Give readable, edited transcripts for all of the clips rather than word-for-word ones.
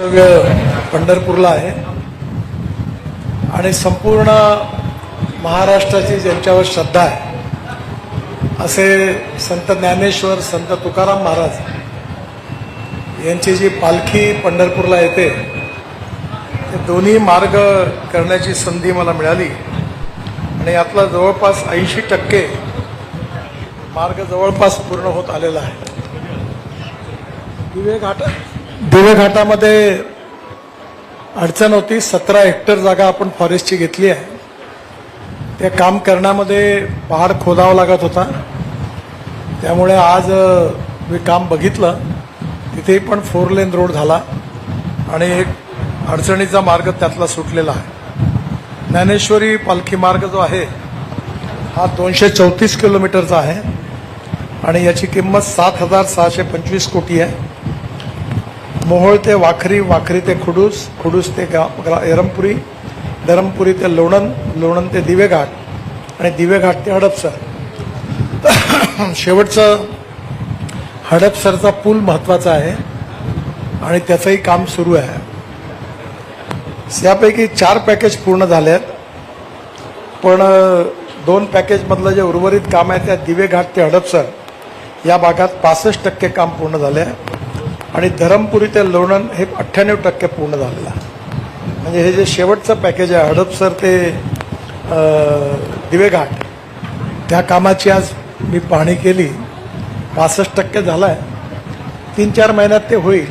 पंढरपूरला आहे आणि संपूर्ण महाराष्ट्राची ज्यांच्यावर श्रद्धा आहे असे संत ज्ञानेश्वर, संत तुकाराम महाराज यांची जी पालखी पंढरपूरला येते ते दोन्ही मार्ग करण्याची संधी मला मिळाली आणि यातला जवळपास 80% मार्ग जवळपास पूर्ण होत आलेला आहे. दिवे घाटामध्ये अडचण होती. 17 हेक्टर जागा आपण फॉरेस्टची घेतली आहे. ते काम करण्यामध्ये पहाड खोदावा लागत होता. त्यामुळे आज मी काम बघितलं, तिथे पण 4 लेन रोड झाला आणि एक अडचणीचा मार्ग त्यातला सुटलेला आहे. ज्ञानेश्वरी पालखी मार्ग जो आहे हा 234 किलोमीटरचा आहे आणि याची किंमत 7,625 कोटी आहे. मोहोळ ते वाखरी, वाखरी ते खुडूस, खुडूस ते एरमपुरी, धरमपुरी ते लोणंद, लोणंद ते दिवेघाट आणि दिवेघाट ते हडपसर. शेवटचं हडपसरचा पूल महत्त्वाचा आहे आणि त्याचंही काम सुरू आहे. यापैकी 4 पॅकेज पूर्ण झाले आहेत, पण 2 पॅकेजमधलं जे उर्वरित काम आहे त्या दिवेघाट ते हडपसर या भागात 65% काम पूर्ण झाले आहे आणि धरमपुरी ते लोणंद हे 98% पूर्ण झालेलं आहे. म्हणजे हे जे शेवटचं पॅकेज आहे हडपसर ते दिवेघाट, त्या कामाची आज मी पाहणी केली. 65% झालं आहे. 3-4 महिन्यात ते होईल.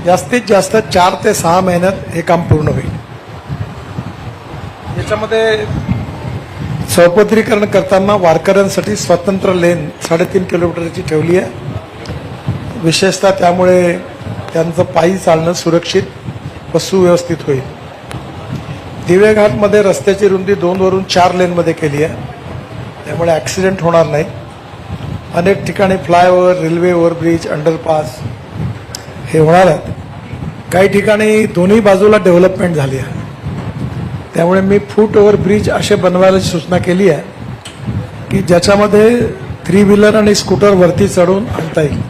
जास्तीत जास्त 4 ते 6 महिन्यात हे काम पूर्ण होईल. याच्यामध्ये चौपदरीकरण करताना वारकऱ्यांसाठी स्वतंत्र लेन 3.5 किलोमीटरची ठेवली आहे. विशेषतः त्यामुळे त्यांचं पायी चालणं सुरक्षित व सुव्यवस्थित होईल. दिवेघाटमध्ये रस्त्याची रुंदी 2 वरून 4 लेनमध्ये केली आहे, त्यामुळे ॲक्सिडेंट होणार नाही. अनेक ठिकाणी फ्लायओव्हर, रेल्वे ओव्हरब्रिज, अंडरपास हे होणार आहेत. काही ठिकाणी दोन्ही बाजूला डेव्हलपमेंट झाली आहे, त्यामुळे मी फूट ओव्हरब्रिज असे बनवायची सूचना केली आहे की ज्याच्यामध्ये 3 व्हीलर आणि स्कूटर वरती चढून आणता येईल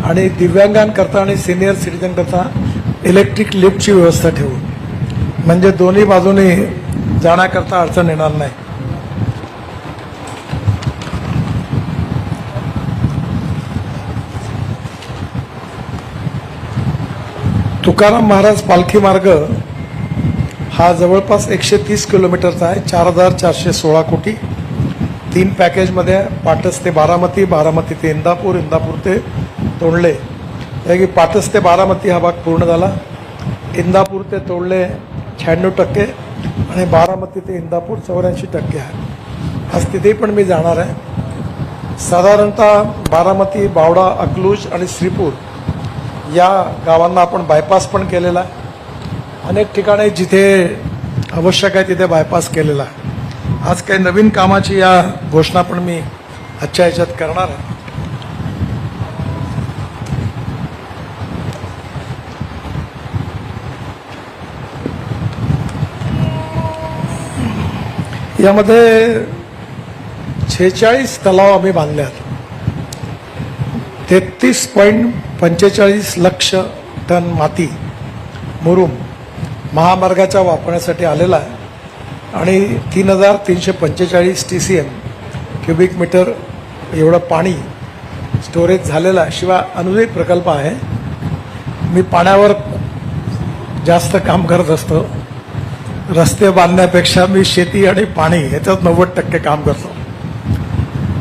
आणि दिव्यांगांकरता आणि सिनियर सिटीजनकरता इलेक्ट्रिक लिफ्टची व्यवस्था ठेवून, म्हणजे दोन्ही बाजूने जाण्याकरता अडचण येणार नाही. तुकाराम महाराज पालखी मार्ग हा जवळपास 130 किलोमीटरचा आहे. 4,416 कोटी. 3 पॅकेजमध्ये पाटस ते बारामती, बारामती ते इंदापूर, इंदापूर ते तोंडले. यापैकी पाटस ते बारामती हा भाग पूर्ण झाला. इंदापूर ते तोंडले 96% आणि बारामती ते इंदापूर 84% आहे. आज तिथे पण मी जाणार आहे. साधारणतः बारामती, बावडा, अकलूज आणि श्रीपूर या गावांना आपण बायपास पण केलेला आहे. अनेक ठिकाणी जिथे आवश्यक आहे तिथे बायपास केलेला आहे. आज काही नवीन कामाची या घोषणा पण मी आजच्या ह्याच्यात करणार आहे. यामध्ये 46 तलाव आम्ही बांधले आहेत. 33.45 लक्ष टन माती मुरुम महामार्गाच्या वापरण्यासाठी आलेला आहे आणि 3,345 TCM क्युबिक मीटर एवढं पाणी स्टोरेज झालेलं आहे. शिवाय अनुदानित प्रकल्प आहे. मी पाण्यावर जास्त काम करत असतो. रस्ते बांधण्यापेक्षा मी शेती आणि पाणी याच्यात 90% काम करतो.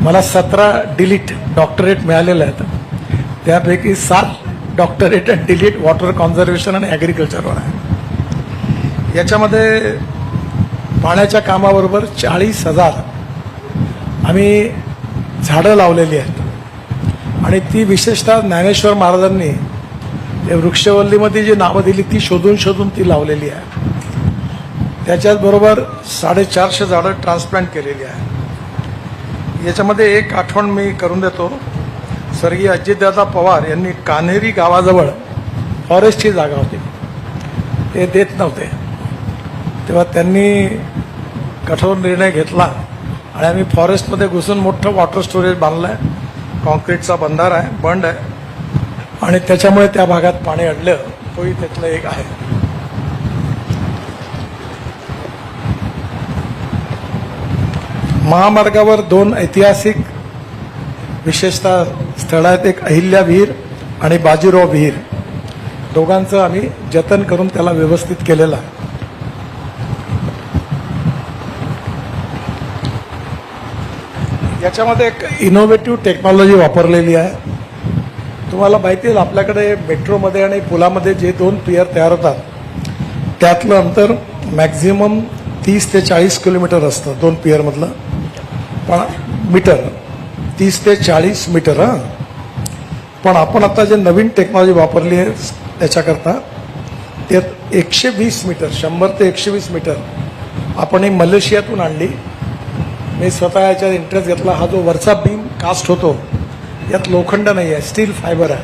मला 17 डिलीट डॉक्टरेट मिळालेले आहेत. त्यापैकी 7 doctorate and delete water conservation आणि ॲग्रिकल्चरवर आहे. याच्यामध्ये पाण्याच्या कामाबरोबर 40,000 आम्ही झाडं लावलेली आहेत आणि ती विशेषतः ज्ञानेश्वर महाराजांनी वृक्षवल्लीमध्ये जी नावं दिली ती शोधून शोधून ती लावलेली आहे. त्याच्याचबरोबर 450 झाडं ट्रान्सप्लांट केलेली आहे. याच्यामध्ये एक आठवण मी करून देतो. स्वर्गीय अजितदादा पवार यांनी कान्हेरी गावाजवळ फॉरेस्टची जागा होती, ते देत नव्हते. तेव्हा त्यांनी कठोर निर्णय घेतला आणि आम्ही फॉरेस्टमध्ये घुसून मोठं वॉटर स्टोरेज बांधलं आहे. कॉन्क्रीटचा बंधारा आहे, बंड आहे आणि त्याच्यामुळे त्या भागात पाणी अडलं. तोही त्यातलं एक आहे. महामार्गावर 2 ऐतिहासिक विशेषतः स्थळ आहेत. एक अहिल्या विहीर आणि बाजीराव विहीर, दोघांचं आम्ही जतन करून त्याला व्यवस्थित केलेलं आहे. याच्यामध्ये एक इनोव्हेटिव्ह टेक्नॉलॉजी वापरलेली आहे. तुम्हाला माहिती आहे आपल्याकडे मेट्रोमध्ये आणि पुलामध्ये जे 2 पियर तयार होतात त्यातलं अंतर मॅक्झिमम 30 ते 40 किलोमीटर असतं 2 पियरमधलं. पण मीटर 30 ते 40 मीटर. पण आपण आता जे नवीन टेक्नॉलॉजी वापरली आहे त्याच्याकरता त्यात 120 मीटर 100 ते 120 मीटर आपण ही मलेशियातून आणली. मी स्वतः याच्यात इंटरेस्ट घेतला. हा जो वरचा बीम कास्ट होतो यात लोखंड नाही आहे, स्टील फायबर आहे.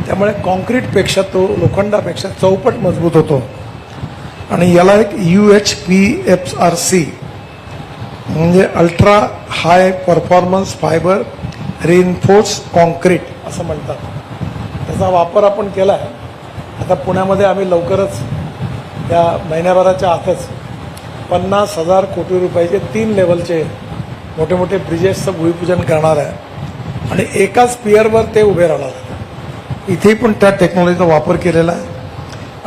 त्यामुळे कॉन्क्रीटपेक्षा तो लोखंडापेक्षा चौपट मजबूत होतो. आणि याला एक UHPFRC म्हणजे ultra high performance fibre reinforce concrete असं म्हणतात. त्याचा वापर आपण केला आहे. आता पुण्यामध्ये आम्ही लवकरच या महिन्याभराच्या आतच 50,000 कोटी रुपयाचे 3 लेवलचे मोठे मोठे ब्रिजेसचं भूमिपूजन करणार आहे आणि एकाच पियरवर ते उभे राहणार आहे. इथे पण त्या टेक्नॉलॉजीचा वापर केलेला आहे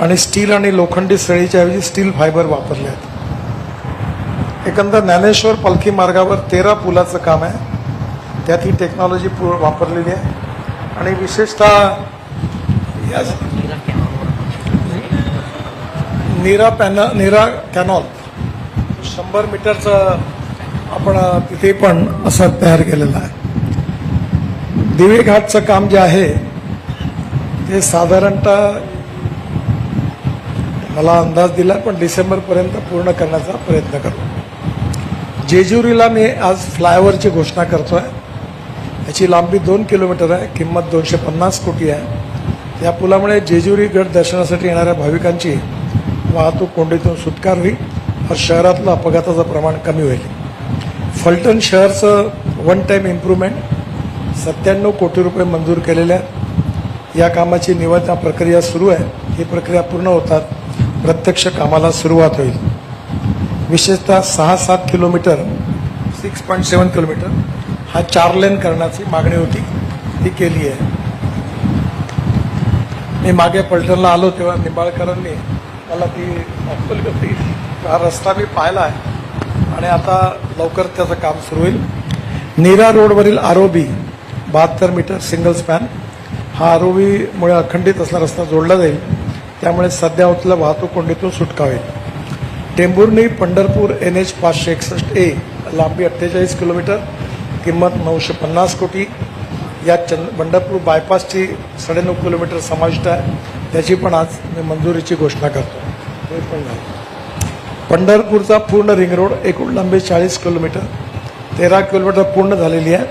आणि स्टील आणि लोखंडी सळीच्या ऐवजी स्टील फायबर वापरले आहेत. एकंदर ज्ञानेश्वर पालखी मार्गावर 13 पुलाचं काम आहे. त्यात ही टेक्नॉलॉजी वापरलेली आहे. आणि विशेषतः नीरा कॅनॉल 100 मीटरचं आपण तिथे पण असं तयार केलेलं आहे. दिवे घाटचं काम जे आहे ते साधारणतः मला अंदाज दिला पण डिसेंबरपर्यंत पूर्ण करण्याचा प्रयत्न करू. जेजुरीला मी आज फ्लायओव्हरची घोषणा करतोय. याची लांबी 2 किलोमीटर आहे, किंमत 250 कोटी आहे. या पुलामुळे जेजुरी गड दर्शनासाठी येणाऱ्या भाविकांची वाहतूक कोंडीतून सुटका होईल और शहरातलं अपघाताचं प्रमाण कमी होईल. फलटण शहरचं 1 टाइम इम्प्रूव्हमेंट 97 कोटी रुपये मंजूर केलेले आहेत. या कामाची निविदा प्रक्रिया सुरू आहे. ही प्रक्रिया पूर्ण होतात प्रत्यक्ष कामाला सुरुवात होईल. विशेषतः 6-7 किलोमीटर 6.7 किलोमीटर हा 4 लेन करण्याची मागणी होती, ती केली आहे. मी मागे पलटणला आलो तेव्हा निंबाळकरांनी मला ती दाखवली होती. हा रस्ता मी पाहिला आहे आणि आता लवकर त्याचं काम सुरू होईल. नीरा रोडवरील आरोबी 72 मीटर सिंगल स्पॅन हा आरोबीमुळे अखंडित असणारा रस्ता जोडला जाईल. त्यामुळे सध्या होतल्या वाहतूक कोंडीतून सुटका होईल. टेंभुर्णी पंढरपूर NH 561A लांबी 48 किलोमीटर, किंमत 950 कोटी. यात पंढरपूर बायपासची 9.5 किलोमीटर समाविष्ट आहे. त्याची पण आज मी मंजुरीची घोषणा करतो. हे पण नाही. पंढरपूरचा पूर्ण रिंग रोड एकूण लांबी 40 किलोमीटर 13 किलोमीटर पूर्ण झालेली आहे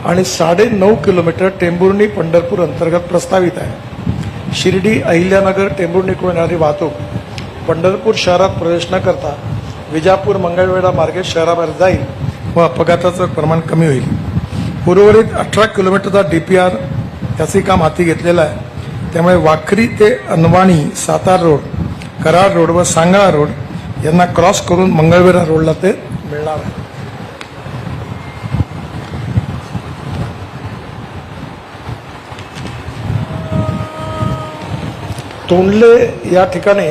आणि 9.5 किलोमीटर टेंभुर्णी पंढरपूर अंतर्गत प्रस्तावित आहे. शिर्डी अहिल्यानगर टेंभुर्णीकडून येणारी वाहतूक पंढरपूर शहरात प्रवेश न करता विजापूर मंगळवेढा मार्गे शहराबाहेर जाईल व अपघाताचं प्रमाण कमी होईल. उर्वरित 18 किलोमीटरचा DPR त्याचे काम हाती घेतलेलं आहे. त्यामुळे वाखरी ते अनवाणी सातार रोड, कराड रोड व सांगळा रोड यांना क्रॉस करून मंगळवेढा रोडला ते मिळणार आहे. तोंडले या ठिकाणी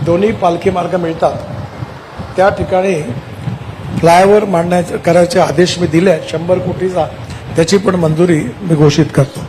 दोन्ही पालखी मार्ग मिळतात. त्या ठिकाणी फ्लायओव्हर करायचे आदेश मी दिले. 100 कोटीचा त्याची पण मंजुरी मी घोषित करतो.